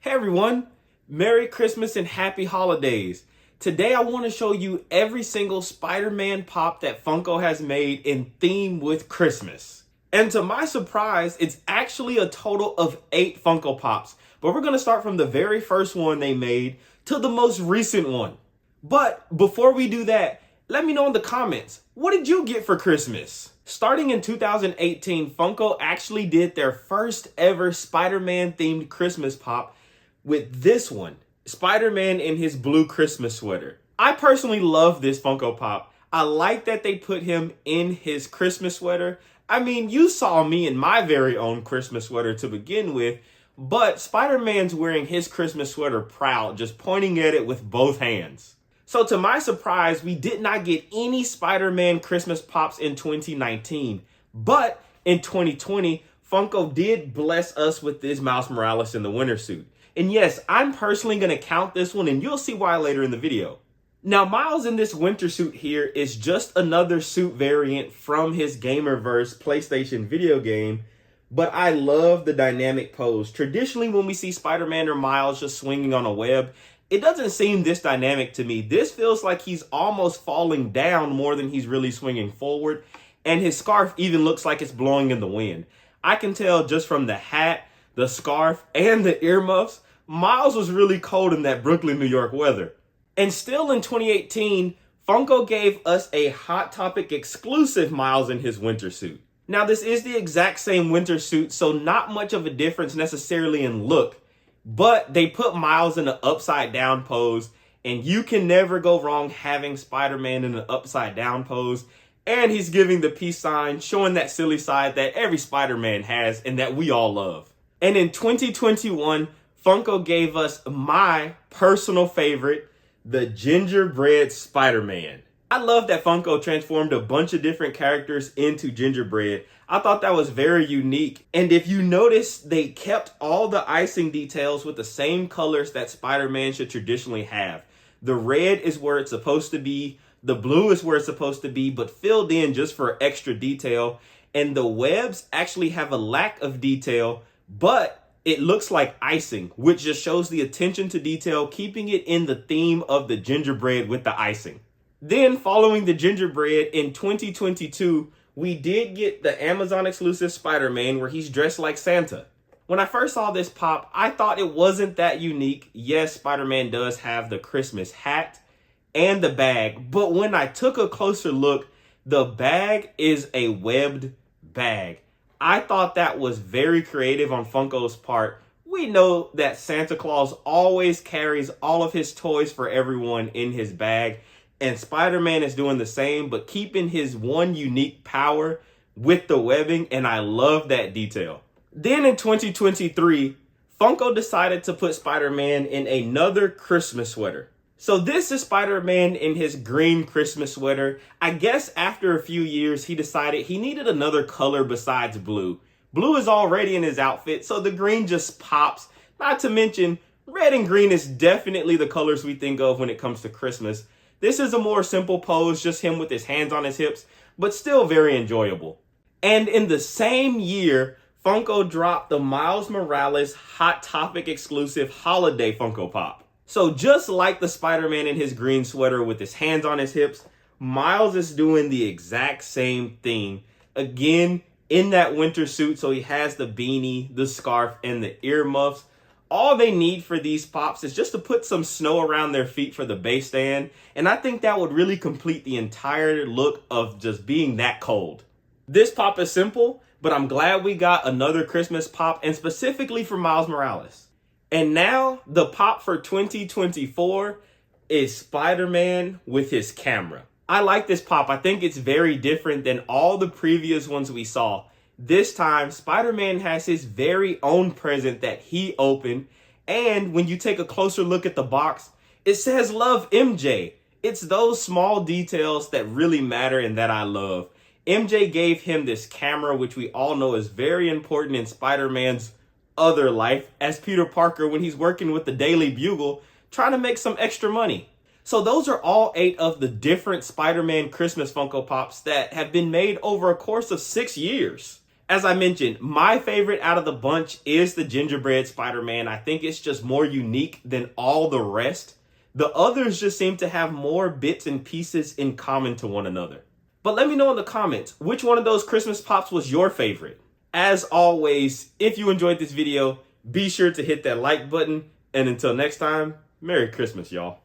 Hey everyone, Merry Christmas and Happy Holidays. Today I want to show you every single Spider-Man pop that Funko has made in theme with Christmas. And to my surprise, it's actually a total of 8 Funko Pops. But we're going to start from the very first one they made to the most recent one. But before we do that, let me know in the comments, what did you get for Christmas? Starting in 2018, Funko actually did their first ever Spider-Man themed Christmas pop with this one, Spider-Man in his blue Christmas sweater. I personally love this Funko Pop. I like that they put him in his Christmas sweater. I mean, you saw me in my very own Christmas sweater to begin with, but Spider-Man's wearing his Christmas sweater proud, just pointing at it with both hands. So to my surprise, we did not get any Spider-Man Christmas Pops in 2019, but in 2020, Funko did bless us with this Miles Morales in the winter suit. And yes, I'm personally going to count this one, and you'll see why later in the video. Now, Miles in this winter suit here is just another suit variant from his Gamerverse PlayStation video game, but I love the dynamic pose. Traditionally, when we see Spider-Man or Miles just swinging on a web, it doesn't seem this dynamic to me. This feels like he's almost falling down more than he's really swinging forward, and his scarf even looks like it's blowing in the wind. I can tell just from the hat, the scarf, and the earmuffs, Miles was really cold in that Brooklyn, New York weather. And still in 2018, Funko gave us a Hot Topic exclusive Miles in his winter suit. Now, this is the exact same winter suit, so not much of a difference necessarily in look, but they put Miles in an upside down pose, and you can never go wrong having Spider-Man in an upside down pose. And he's giving the peace sign, showing that silly side that every Spider-Man has and that we all love. And in 2021, Funko gave us my personal favorite, the gingerbread Spider-Man. I love that Funko transformed a bunch of different characters into gingerbread. I thought that was very unique. And if you notice, they kept all the icing details with the same colors that Spider-Man should traditionally have. The red is where it's supposed to be. The blue is where it's supposed to be, but filled in just for extra detail. And the webs actually have a lack of detail, but it looks like icing, which just shows the attention to detail, keeping it in the theme of the gingerbread with the icing. Then following the gingerbread in 2022, we did get the Amazon exclusive Spider-Man where he's dressed like Santa. When I first saw this pop, I thought it wasn't that unique. Yes, Spider-Man does have the Christmas hat and the bag, but when I took a closer look, the bag is a webbed bag. I thought that was very creative on Funko's part. We know that Santa Claus always carries all of his toys for everyone in his bag, and Spider-Man is doing the same, but keeping his one unique power with the webbing, and I love that detail. Then in 2023, Funko decided to put Spider-Man in another Christmas sweater. So this is Spider-Man in his green Christmas sweater. I guess after a few years, he decided he needed another color besides blue. Blue is already in his outfit, so the green just pops. Not to mention, red and green is definitely the colors we think of when it comes to Christmas. This is a more simple pose, just him with his hands on his hips, but still very enjoyable. And in the same year, Funko dropped the Miles Morales Hot Topic exclusive holiday Funko Pop. So just like the Spider-Man in his green sweater with his hands on his hips, Miles is doing the exact same thing. Again, in that winter suit, so he has the beanie, the scarf, and the earmuffs. All they need for these pops is just to put some snow around their feet for the base stand, and I think that would really complete the entire look of just being that cold. This pop is simple, but I'm glad we got another Christmas pop, and specifically for Miles Morales. And now, the pop for 2024 is Spider-Man with his camera. I like this pop. I think it's very different than all the previous ones we saw. This time, Spider-Man has his very own present that he opened. And when you take a closer look at the box, it says Love MJ. It's those small details that really matter and that I love. MJ gave him this camera, which we all know is very important in Spider-Man's other life as Peter Parker when he's working with the Daily Bugle trying to make some extra money. So those are all 8 of the different Spider-Man Christmas Funko Pops that have been made over a course of 6 years. As I mentioned, my favorite out of the bunch is the gingerbread Spider-Man. I think it's just more unique than all the rest. The others just seem to have more bits and pieces in common to one another. But let me know in the comments, which one of those Christmas Pops was your favorite? As always, if you enjoyed this video, be sure to hit that like button. And until next time, Merry Christmas, y'all.